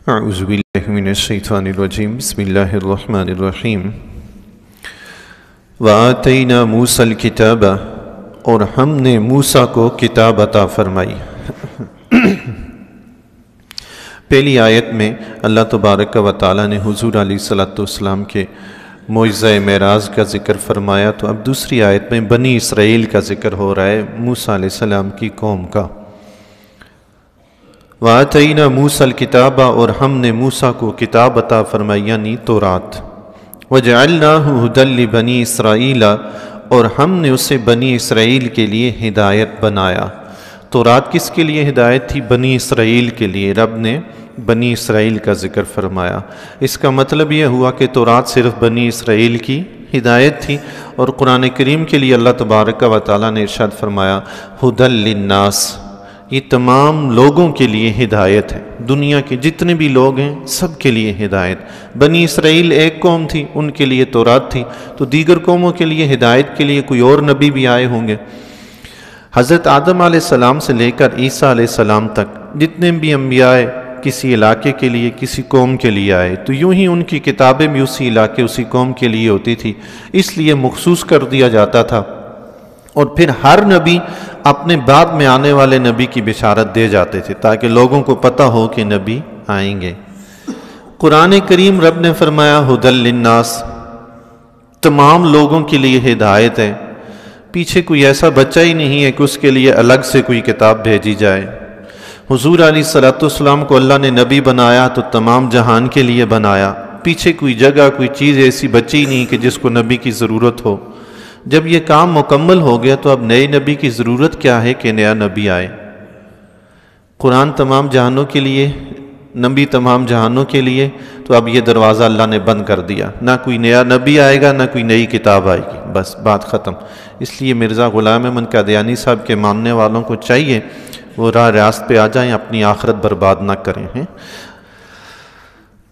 اعوذ باللہ من الشیطان الرجیم بسم اللہ الرحمن الرحیم وآتینا موسیٰ الکتاب، اور ہم نے موسیٰ کو کتاب عطا فرمائی۔ پہلی آیت میں اللہ تبارک و تعالیٰ نے حضور علیہ السلام کے معجزہ معراج کا ذکر فرمایا، تو اب دوسری آیت میں بنی اسرائیل کا ذکر ہو رہا ہے، موسیٰ علیہ السلام کی قوم کا۔ وَآتَيْنَا مُوسَى الْكِتَابَ، اور ہم نے موسیٰ کو کتاب عطا فرمائی یعنی تورات۔ وَجَعَلْنَاهُ هُدًى لِبَنِي إِسْرَائِيلَ، اور ہم نے اسے بنی اسرائیل کے لیے ہدایت بنایا۔ تورات کس کے لیے ہدایت تھی؟ بنی اسرائیل کے لیے۔ رب نے بنی اسرائیل کا ذکر فرمایا۔ اس کا مطلب یہ ہوا کہ تورات صرف بنی اسرائیل کی ہدایت تھی، اور قرآن کریم کے لیے اللہ تبارک و تعالیٰ نے ارشاد فرمایا ہدی للناس، یہ تمام لوگوں کے لیے ہدایت ہے، دنیا کے جتنے بھی لوگ ہیں سب کے لیے ہدایت۔ بنی اسرائیل ایک قوم تھی، ان کے لیے تورات تھی، تو دیگر قوموں کے لیے ہدایت کے لیے کوئی اور نبی بھی آئے ہوں گے۔ حضرت آدم علیہ السلام سے لے کر عیسیٰ علیہ السلام تک جتنے بھی انبیاء کسی علاقے کے لیے، کسی قوم کے لیے آئے، تو یوں ہی ان کی کتابیں بھی اسی علاقے، اسی قوم کے لیے ہوتی تھی، اس لیے مخصوص کر دیا جاتا تھا۔ اور پھر ہر نبی اپنے بعد میں آنے والے نبی کی بشارت دے جاتے تھے تاکہ لوگوں کو پتہ ہو کہ نبی آئیں گے۔ قرآن کریم رب نے فرمایا ہدی للناس، تمام لوگوں کے لیے ہدایت ہے۔ پیچھے کوئی ایسا بچہ ہی نہیں ہے کہ اس کے لیے الگ سے کوئی کتاب بھیجی جائے۔ حضور علیہ السلام کو اللہ نے نبی بنایا تو تمام جہان کے لیے بنایا، پیچھے کوئی جگہ کوئی چیز ایسی بچی ہی نہیں کہ جس کو نبی کی ضرورت ہو۔ جب یہ کام مکمل ہو گیا تو اب نئے نبی کی ضرورت کیا ہے کہ نیا نبی آئے؟ قرآن تمام جہانوں کے لیے، نبی تمام جہانوں کے لیے، تو اب یہ دروازہ اللہ نے بند کر دیا، نہ کوئی نیا نبی آئے گا نہ کوئی نئی کتاب آئے گی، بس بات ختم۔ اس لیے مرزا غلام احمد قادیانی صاحب کے ماننے والوں کو چاہیے وہ راہ راست پہ آ جائیں، اپنی آخرت برباد نہ کریں۔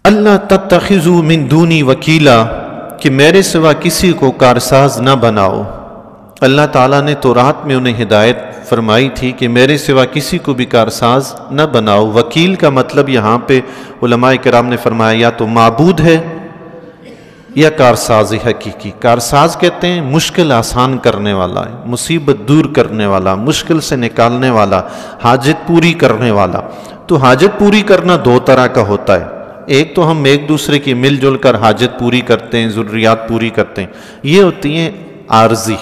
اللہ تتخذوا من دونی وکیلا، کہ میرے سوا کسی کو کارساز نہ بناؤ۔ اللہ تعالیٰ نے تورات میں انہیں ہدایت فرمائی تھی کہ میرے سوا کسی کو بھی کارساز نہ بناؤ۔ وکیل کا مطلب یہاں پہ علماء کرام نے فرمایا یا تو معبود ہے یا کارساز حقیقی۔ کارساز کہتے ہیں مشکل آسان کرنے والا، مصیبت دور کرنے والا، مشکل سے نکالنے والا، حاجت پوری کرنے والا۔ تو حاجت پوری کرنا دو طرح کا ہوتا ہے، ایک تو ہم ایک دوسرے کی مل جل کر حاجت پوری کرتے ہیں، ضروریات پوری کرتے ہیں، یہ ہوتی ہیں عارضی،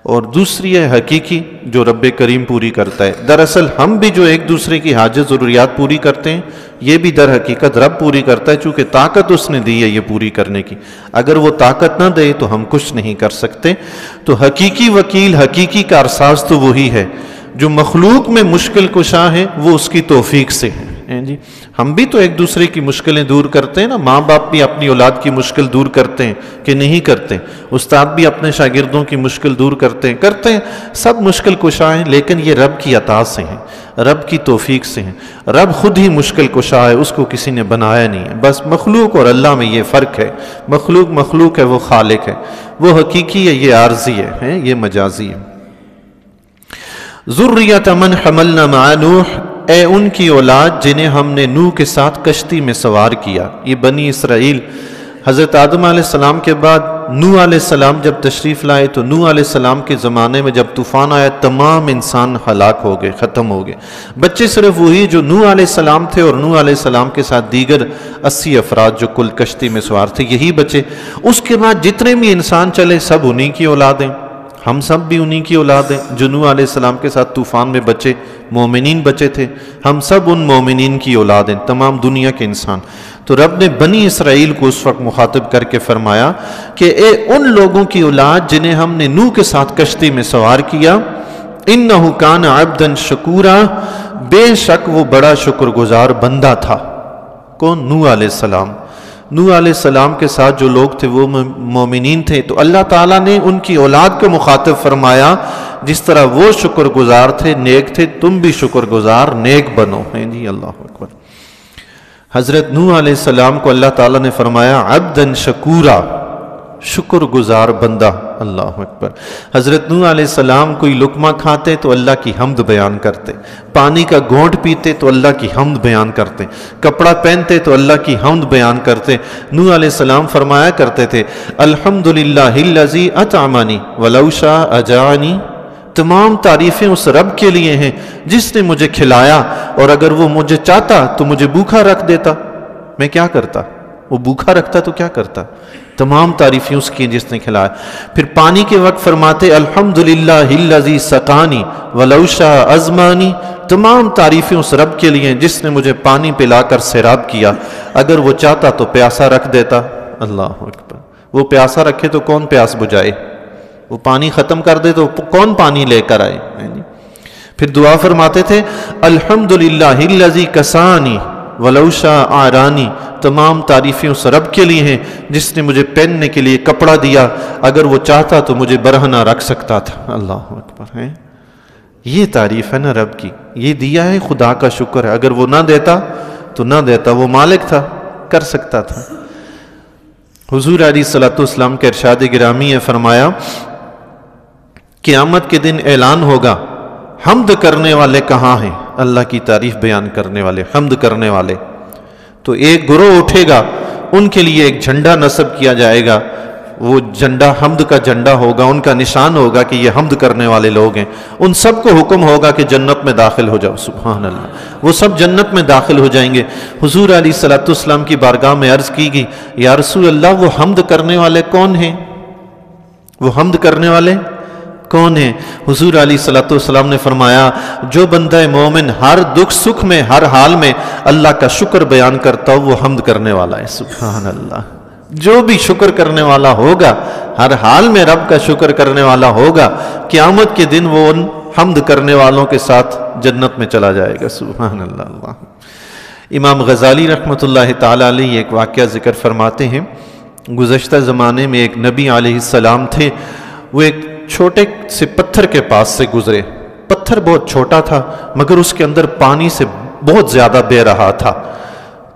اور دوسری ہے حقیقی جو رب کریم پوری کرتا ہے۔ دراصل ہم بھی جو ایک دوسرے کی حاجت ضروریات پوری کرتے ہیں یہ بھی در حقیقت رب پوری کرتا ہے، چونکہ طاقت اس نے دی ہے یہ پوری کرنے کی۔ اگر وہ طاقت نہ دے تو ہم کچھ نہیں کر سکتے۔ تو حقیقی وکیل، حقیقی کارساز تو وہی ہے جو مخلوق میں مشکل کشا ہے، وہ اس کی توفیق سے ہے۔ جی ہم بھی تو ایک دوسرے کی مشکلیں دور کرتے ہیں نا، ماں باپ بھی اپنی اولاد کی مشکل دور کرتے ہیں کہ نہیں کرتے، استاد بھی اپنے شاگردوں کی مشکل دور کرتے ہیں، سب مشکل کشا ہیں، لیکن یہ رب کی عطا سے ہیں، رب کی توفیق سے ہیں۔ رب خود ہی مشکل کشا ہے، اس کو کسی نے بنایا نہیں ہے۔ بس مخلوق اور اللہ میں یہ فرق ہے، مخلوق ہے، وہ خالق ہے، وہ حقیقی ہے، یہ عارضی ہے، یہ مجازی ہے۔ ذریۃ من حملنا مع نوح، اے ان کی اولاد جنہیں ہم نے نوح کے ساتھ کشتی میں سوار کیا۔ یہ بنی اسرائیل حضرت آدم علیہ السلام کے بعد نوح علیہ السلام جب تشریف لائے تو نوح علیہ السلام کے زمانے میں جب طوفان آیا تمام انسان ہلاک ہو گئے، ختم ہو گئے۔ بچے صرف وہی جو نوح علیہ السلام تھے اور نوح علیہ السلام کے ساتھ دیگر 80 افراد جو کل کشتی میں سوار تھے، یہی بچے۔ اس کے بعد جتنے بھی انسان چلے سب انہی کی اولادیں، ہم سب بھی انہی کی اولاد ہیں۔ جو نوح علیہ السلام کے ساتھ طوفان میں بچے، مومنین بچے تھے، ہم سب ان مومنین کی اولاد ہیں، تمام دنیا کے انسان۔ تو رب نے بنی اسرائیل کو اس وقت مخاطب کر کے فرمایا کہ اے ان لوگوں کی اولاد جنہیں ہم نے نوح کے ساتھ کشتی میں سوار کیا، انہ کان عبدا شکورا، بے شک وہ بڑا شکر گزار بندہ تھا۔ کون؟ نوح علیہ السلام۔ نوح علیہ السلام کے ساتھ جو لوگ تھے وہ مومنین تھے، تو اللہ تعالیٰ نے ان کی اولاد کو مخاطب فرمایا جس طرح وہ شکر گزار تھے، نیک تھے، تم بھی شکر گزار نیک بنو۔ جی اللہ اکبر۔ حضرت نوح علیہ السلام کو اللہ تعالیٰ نے فرمایا عبدا شکورا، شکر گزار بندہ۔ اللہ اکبر۔ حضرت نوح علیہ السلام کوئی لقمہ کھاتے تو اللہ کی حمد بیان کرتے، پانی کا گھونٹ پیتے تو اللہ کی حمد بیان کرتے، کپڑا پہنتے تو اللہ کی حمد بیان کرتے۔ نوح علیہ السلام فرمایا کرتے تھے الحمدللہ الذی اطعمنی ولو شاء اجاعنی، تمام تعریفیں اس رب کے لیے ہیں جس نے مجھے کھلایا، اور اگر وہ مجھے چاہتا تو مجھے بھوکا رکھ دیتا، میں کیا کرتا؟ وہ بھوکا رکھتا تو کیا کرتا؟ تمام تعریفیں اس کی جس نے کھلایا۔ پھر پانی کے وقت فرماتے الحمدللہ الذی سقانی ولو شاء اظمانی، تمام تعریفیں اس رب کے لیے جس نے مجھے پانی پلا کر سیراب کیا، اگر وہ چاہتا تو پیاسا رکھ دیتا۔ اللہ اکبر۔ وہ پیاسا رکھے تو کون پیاس بجھائے؟ وہ پانی ختم کر دے تو کون پانی لے کر آئے؟ پھر دعا فرماتے تھے الحمدللہ الذی کسانی ولو شاء آرانی، تمام تعریفیں اس رب کے لیے ہیں جس نے مجھے پہننے کے لیے کپڑا دیا، اگر وہ چاہتا تو مجھے برہنہ رکھ سکتا تھا۔ اللہ اکبر ہے، یہ تعریف ہے نا رب کی، یہ دیا ہے خدا کا شکر ہے، اگر وہ نہ دیتا تو نہ دیتا، وہ مالک تھا، کر سکتا تھا۔ حضور علیہ الصلوۃ والسلام کے ارشاد گرامی ہے، فرمایا قیامت کے دن اعلان ہوگا حمد کرنے والے کہاں ہیں؟ اللہ کی تعریف بیان کرنے والے، حمد کرنے والے۔ تو ایک گروہ اٹھے گا، ان کے لیے ایک جھنڈا نصب کیا جائے گا، وہ جھنڈا حمد کا جھنڈا ہوگا، ان کا نشان ہوگا کہ یہ حمد کرنے والے لوگ ہیں۔ ان سب کو حکم ہوگا کہ جنت میں داخل ہو جاؤ، سبحان اللہ، وہ سب جنت میں داخل ہو جائیں گے۔ حضور علیہ الصلوۃ والسلام کی بارگاہ میں عرض کی گئی یا رسول اللہ وہ حمد کرنے والے کون ہیں؟ وہ حمد کرنے والے کون ہیں؟ حضور علیہ الصلوۃ والسلام نے فرمایا جو بندہ مومن ہر دکھ سکھ میں، ہر حال میں اللہ کا شکر بیان کرتا ہو وہ حمد کرنے والا ہے۔ سبحان اللہ، جو بھی شکر کرنے والا ہوگا، ہر حال میں رب کا شکر کرنے والا ہوگا، قیامت کے دن وہ ان حمد کرنے والوں کے ساتھ جنت میں چلا جائے گا۔ سبحان اللہ۔ امام غزالی رحمۃ اللہ تعالی علیہ ایک واقعہ ذکر فرماتے ہیں، گزشتہ زمانے میں ایک نبی علیہ السلام تھے، وہ ایک چھوٹے سے پتھر کے پاس سے گزرے، پتھر بہت چھوٹا تھا مگر اس کے اندر پانی سے بہت زیادہ بہہ رہا تھا۔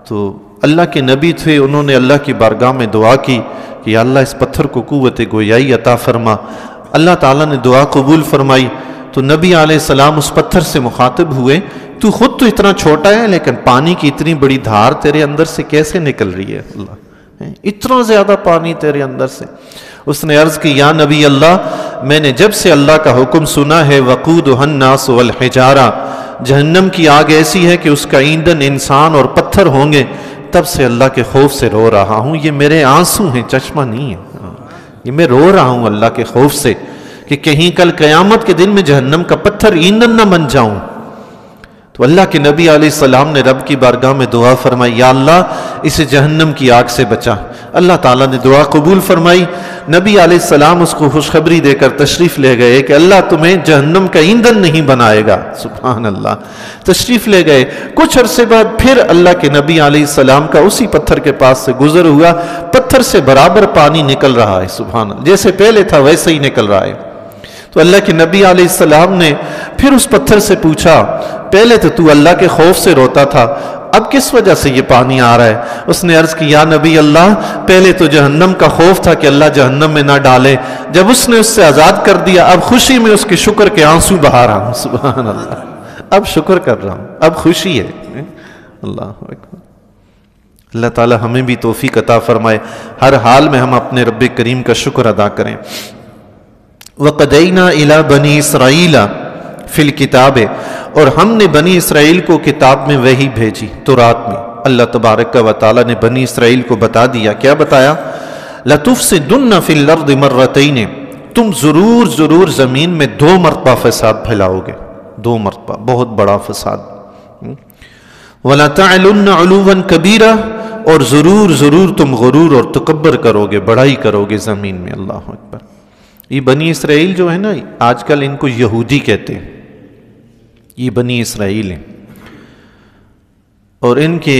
تو اللہ کے نبی تھے، انہوں نے اللہ کی بارگاہ میں دعا کی کہ یا اللہ اس پتھر کو قوت گویائی عطا فرما۔ اللہ تعالیٰ نے دعا قبول فرمائی۔ تو نبی علیہ السلام اس پتھر سے مخاطب ہوئے، تو خود تو اتنا چھوٹا ہے لیکن پانی کی اتنی بڑی دھار تیرے اندر سے کیسے نکل رہی ہے؟ اللہ، اتنا زیادہ پانی تیرے اندر سے۔ اس نے عرض کی یا نبی اللہ، میں نے جب سے اللہ کا حکم سنا ہے وقودھا الناس والحجارہ، جہنم کی آگ ایسی ہے کہ اس کا ایندھن انسان اور پتھر ہوں گے، تب سے اللہ کے خوف سے رو رہا ہوں۔ یہ میرے آنسو ہیں، چشمہ نہیں ہے، یہ میں رو رہا ہوں اللہ کے خوف سے کہ کہیں کل قیامت کے دن میں جہنم کا پتھر ایندھن نہ بن جاؤں۔ تو اللہ کے نبی علیہ السلام نے رب کی بارگاہ میں دعا فرمائی یا اللہ اسے جہنم کی آگ سے بچا۔ اللہ تعالیٰ نے دعا قبول فرمائی۔ نبی علیہ السلام اس کو خوشخبری دے کر تشریف لے گئے کہ اللہ تمہیں جہنم کا ایندھن نہیں بنائے گا۔ سبحان اللہ، تشریف لے گئے۔ کچھ عرصے بعد پھر اللہ کے نبی علیہ السلام کا اسی پتھر کے پاس سے گزر ہوا، پتھر سے برابر پانی نکل رہا ہے، سبحان اللہ، جیسے پہلے تھا ویسے ہی نکل رہا ہے۔ تو اللہ کے نبی علیہ السلام نے پھر اس پتھر سے پوچھا پہلے تو اللہ کے خوف سے روتا تھا، اب کس وجہ سے یہ پانی آ رہا ہے؟ اس نے عرض کی یا نبی اللہ، پہلے تو جہنم کا خوف تھا کہ اللہ جہنم میں نہ ڈالے، جب اس نے اس سے آزاد کر دیا اب خوشی میں اس کے شکر کے آنسو بہا رہا ہوں۔ سبحان اللہ، اب شکر کر رہا ہوں، اب خوشی ہے۔ اللہ اکبر۔ اللہ تعالی ہمیں بھی توفیق عطا فرمائے، ہر حال میں ہم اپنے رب کریم کا شکر ادا کریں۔ وَقَدَيْنَا إِلَى بَنِي إِسْرَائِيلَ فِي الْكِتَابِ، اور ہم نے بنی اسرائیل کو کتاب میں وحی بھیجی، تورات میں۔ اللہ تبارک و تعالی نے بنی اسرائیل کو بتا دیا، کیا بتایا؟ لَتُفْسِدُنَّ فِي الْأَرْضِ مَرَّتَيْنِ، تم ضرور زمین میں 2 مرتبہ فساد پھیلاؤ گے، 2 مرتبہ، بہت بڑا فساد۔ وَلَتَعْلُنَّ عُلُوًّا كَبِيرًا، اور ضرور تم غرور اور تکبر کرو گے، بڑائی کرو گے زمین میں۔ اللہ اکبر۔ یہ بنی اسرائیل جو ہے نا، آج کل ان کو یہودی کہتے ہیں، یہ بنی اسرائیل ہیں، اور ان کے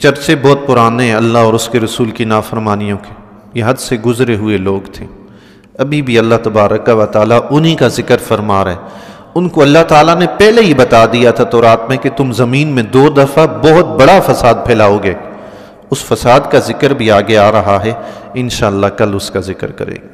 چرچے بہت پرانے ہیں اللہ اور اس کے رسول کی نافرمانیوں کے، یہ حد سے گزرے ہوئے لوگ تھے۔ ابھی بھی اللہ تبارک و تعالیٰ انہی کا ذکر فرما رہے ہیں۔ ان کو اللہ تعالیٰ نے پہلے ہی بتا دیا تھا تورات میں کہ تم زمین میں 2 دفعہ بہت بڑا فساد پھیلاؤ گے۔ اس فساد کا ذکر بھی آگے آ رہا ہے، انشاءاللہ کل اس کا ذکر کریں گے۔